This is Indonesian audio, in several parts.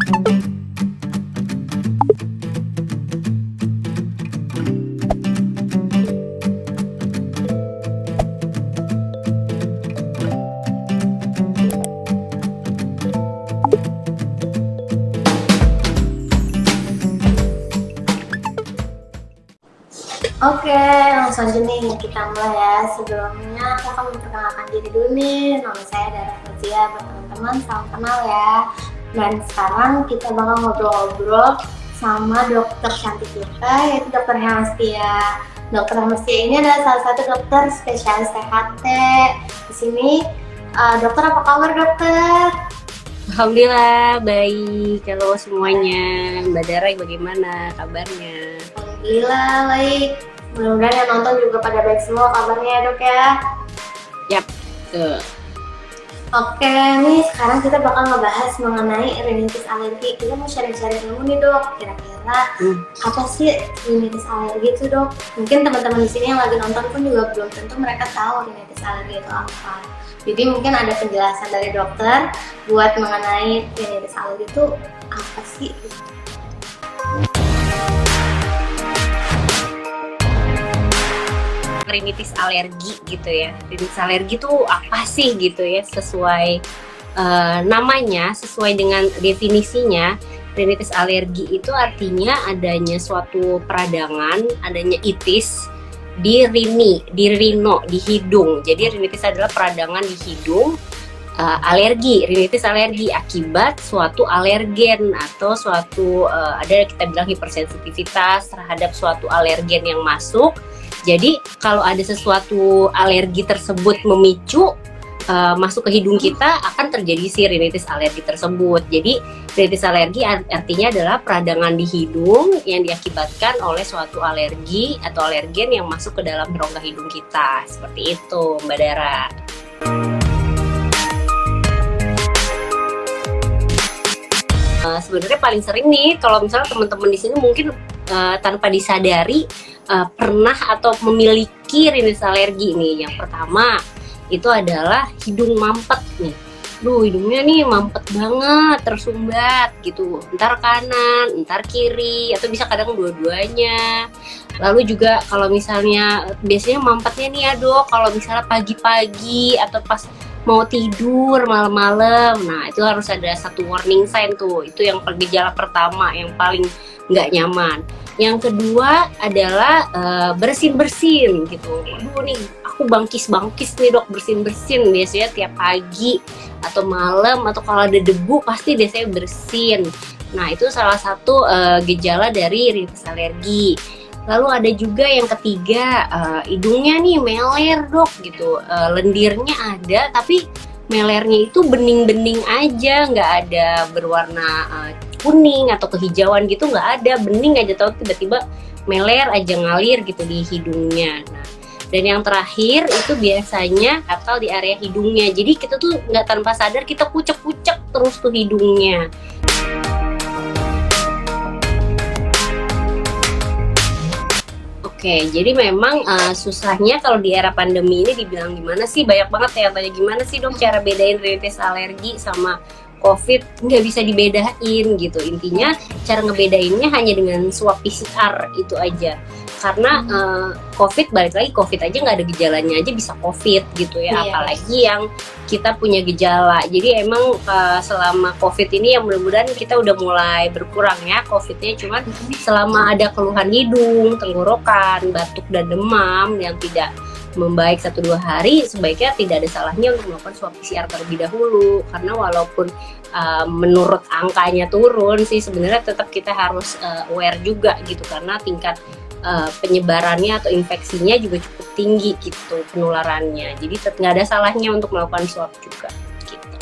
Oke, langsung aja nih kita mulai ya. Sebelumnya aku akan memperkenalkan diri dulu nih. Nama saya Dara Fazia, buat teman-teman salam kenal ya. Dan sekarang kita bakal ngobrol-ngobrol sama dokter cantik kita, yaitu Dokter Hemastia. Dokter Hemastia ini adalah salah satu dokter spesialis THT. Di sini, dokter apa kabar dokter? Alhamdulillah baik. Halo semuanya, Mbak Dara bagaimana kabarnya? Alhamdulillah baik. Mudah-mudahan yang nonton juga pada baik semua kabarnya ya dok ya. Yap, tuh. Oke, nih sekarang kita bakal ngebahas mengenai rinitis alergi. Kita mau sharing-sharing dulu nih dok, kira-kira apa sih rinitis alergi itu dok? Mungkin teman-teman di sini yang lagi nonton pun juga belum tentu mereka tahu rinitis alergi itu apa. Jadi mungkin ada penjelasan dari dokter buat mengenai rinitis alergi itu apa sih? Rinitis alergi gitu ya. Rinitis alergi itu apa sih gitu ya? Sesuai namanya, sesuai dengan definisinya, rinitis alergi itu artinya adanya suatu peradangan, adanya itis di rino, di hidung. Jadi rinitis adalah peradangan di hidung. Rinitis alergi akibat suatu alergen atau suatu ada kita bilang hipersensitivitas terhadap suatu alergen yang masuk. Jadi kalau ada sesuatu alergi tersebut memicu masuk ke hidung kita, akan terjadi si rinitis alergi tersebut. Jadi rinitis alergi artinya adalah peradangan di hidung yang diakibatkan oleh suatu alergi atau alergen yang masuk ke dalam rongga hidung kita. Seperti itu Mbak Dara. Sebenarnya paling sering nih kalau misalnya teman-teman di sini mungkin tanpa disadari pernah atau memiliki rinitis alergi nih. Yang pertama itu adalah hidung mampet nih. Hidungnya nih mampet banget, tersumbat gitu. Entar kanan, entar kiri, atau bisa kadang dua-duanya. Lalu juga kalau misalnya biasanya mampetnya nih ya dok, kalau misalnya pagi-pagi atau pas mau tidur malam-malam, nah itu harus ada satu warning sign tuh. Itu yang gejala pertama yang paling nggak nyaman. Yang kedua adalah bersin-bersin gitu. Aduh nih aku bangkis nih dok, bersin-bersin biasanya tiap pagi atau malam, atau kalau ada debu pasti biasanya bersin. Nah itu salah satu gejala dari rinitis alergi. Lalu ada juga yang ketiga, hidungnya nih meler dok gitu, lendirnya ada tapi melernya itu bening-bening aja, nggak ada berwarna kuning atau kehijauan gitu, nggak ada, bening aja, tahu tiba-tiba meler aja ngalir gitu di hidungnya. Nah, dan yang terakhir itu biasanya gatal di area hidungnya, jadi kita tuh nggak tanpa sadar kita kucek-kucek terus tuh hidungnya. Oke, jadi memang susahnya kalau di era pandemi ini dibilang gimana sih, banyak banget ya tanya gimana sih dok cara bedain rinitis alergi sama COVID, nggak bisa dibedain gitu. Intinya cara ngebedainnya hanya dengan swab PCR itu aja. Karena COVID, balik lagi COVID aja nggak ada gejalanya aja bisa COVID gitu ya, apalagi yang kita punya gejala. Jadi emang selama COVID ini yang mudah-mudahan kita udah mulai berkurang ya COVID-nya, cuman selama ada keluhan hidung, tenggorokan, batuk dan demam yang tidak membaik 1-2 hari, sebaiknya tidak ada salahnya untuk melakukan swab PCR terlebih dahulu. Karena walaupun menurut angkanya turun sih, sebenarnya tetap kita harus aware juga gitu, karena tingkat penyebarannya atau infeksinya juga cukup tinggi gitu penularannya. Jadi nggak ada salahnya untuk melakukan swab juga gitu.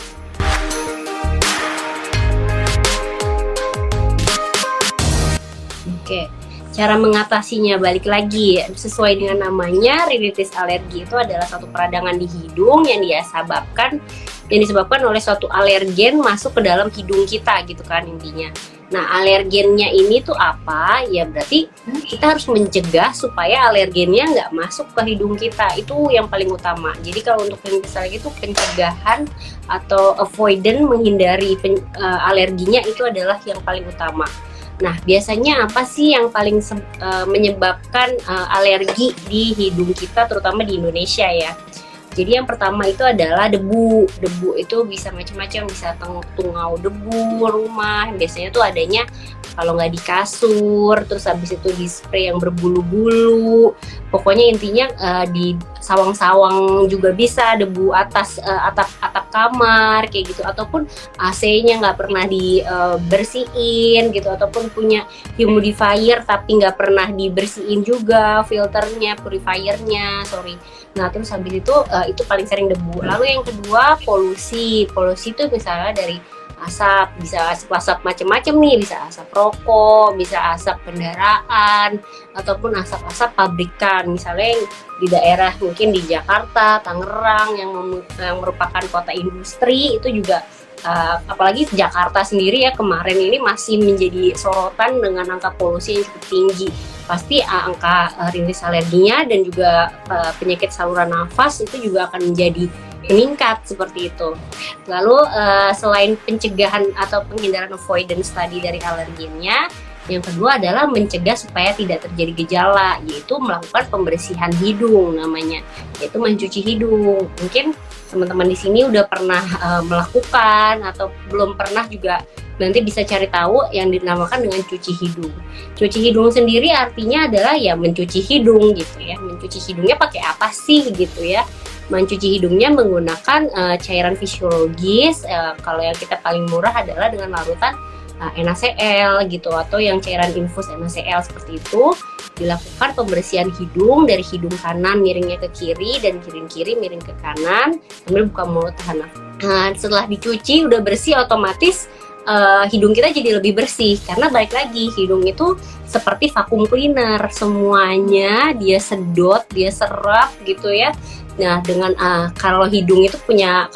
Oke. Cara mengatasinya balik lagi sesuai dengan namanya, rinitis alergi itu adalah suatu peradangan di hidung yang disebabkan oleh suatu alergen masuk ke dalam hidung kita gitu kan intinya. Nah, alergennya ini tuh apa? Ya berarti kita harus mencegah supaya alergennya nggak masuk ke hidung kita. Itu yang paling utama. Jadi kalau untuk rinitis alergi itu pencegahan atau avoidance, menghindari alerginya itu adalah yang paling utama. Nah, biasanya apa sih yang paling menyebabkan alergi di hidung kita, terutama di Indonesia ya? Jadi yang pertama itu adalah debu. Debu itu bisa macam-macam, bisa tungau debu rumah. Biasanya tuh adanya kalau nggak di kasur, terus habis itu di spray yang berbulu-bulu. Pokoknya intinya di sawang-sawang juga bisa, debu atas atap kamar kayak gitu, ataupun AC-nya nggak pernah dibersihin gitu, ataupun punya humidifier tapi nggak pernah dibersihin juga filternya, purifiernya, sorry. Nah, terus habis itu paling sering debu. Lalu yang kedua polusi. Polusi itu misalnya dari asap, bisa asap macam-macam nih, bisa asap rokok, bisa asap kendaraan, ataupun asap-asap pabrikan. Misalnya di daerah mungkin di Jakarta, Tangerang yang merupakan kota industri itu juga apalagi Jakarta sendiri ya, kemarin ini masih menjadi sorotan dengan angka polusi yang cukup tinggi. Pasti angka rinitis alerginya dan juga penyakit saluran nafas itu juga akan menjadi meningkat seperti itu. Lalu selain pencegahan atau penghindaran avoidance tadi dari alergennya, yang kedua adalah mencegah supaya tidak terjadi gejala, yaitu melakukan pembersihan hidung namanya, yaitu mencuci hidung. Mungkin teman-teman di sini udah pernah melakukan atau belum pernah juga, nanti bisa cari tahu yang dinamakan dengan cuci hidung. Cuci hidung sendiri artinya adalah ya mencuci hidung gitu ya. Mencuci hidungnya pakai apa sih gitu ya? Mencuci hidungnya menggunakan cairan fisiologis. Kalau yang kita paling murah adalah dengan larutan NaCl gitu, atau yang cairan infus NaCl seperti itu. Dilakukan pembersihan hidung dari hidung kanan miringnya ke kiri dan kiri miring ke kanan sambil buka mulut, tahan nafas. Nah, setelah dicuci udah bersih, otomatis hidung kita jadi lebih bersih, karena balik lagi hidung itu seperti vacuum cleaner, semuanya dia sedot, dia serap gitu ya. Nah, dengan kalau hidung itu punya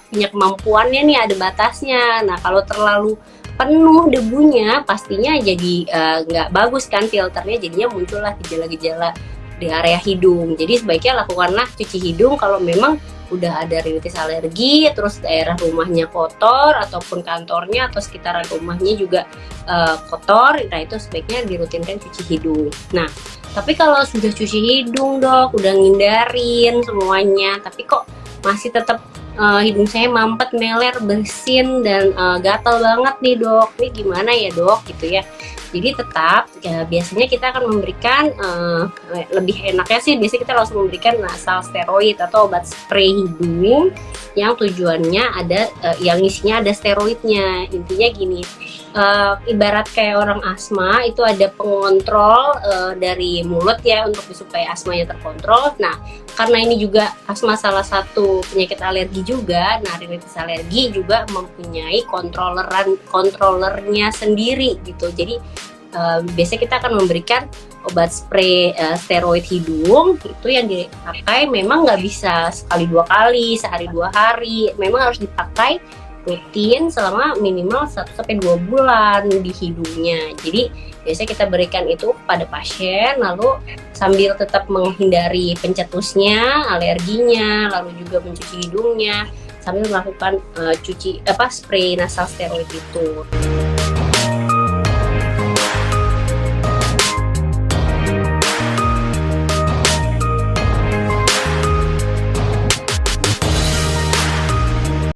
punya kemampuannya nih, ada batasnya. Nah, kalau terlalu penuh debunya pastinya jadi nggak bagus kan filternya, jadinya muncullah gejala-gejala di area hidung. Jadi sebaiknya lakukanlah cuci hidung kalau memang udah ada rinitis alergi, terus daerah rumahnya kotor, ataupun kantornya atau sekitaran rumahnya juga kotor. Nah, itu sebaiknya dirutinkan cuci hidung. Nah, tapi kalau sudah cuci hidung dok, udah ngindarin semuanya, tapi kok masih tetap hidung saya mampet, meler, bersin, dan gatal banget nih dok, ini gimana ya dok gitu ya. Jadi tetap biasanya kita akan memberikan lebih enaknya sih biasanya kita langsung memberikan nasal steroid atau obat spray hidung yang tujuannya ada yang isinya ada steroidnya. Intinya gini, ibarat kayak orang asma itu ada pengontrol dari mulut ya untuk supaya asmanya terkontrol. Nah, karena ini juga asma salah satu penyakit alergi juga, nah rinitis alergi juga mempunyai kontrolernya sendiri gitu. Jadi biasanya kita akan memberikan obat spray steroid hidung itu yang dipakai memang nggak bisa sekali 2 kali, sehari 2 hari, memang harus dipakai rutin selama minimal 1-2 bulan di hidungnya. Jadi biasanya kita berikan itu kepada pasien, lalu sambil tetap menghindari pencetusnya, alerginya, lalu juga mencuci hidungnya sambil melakukan spray nasal steroid itu.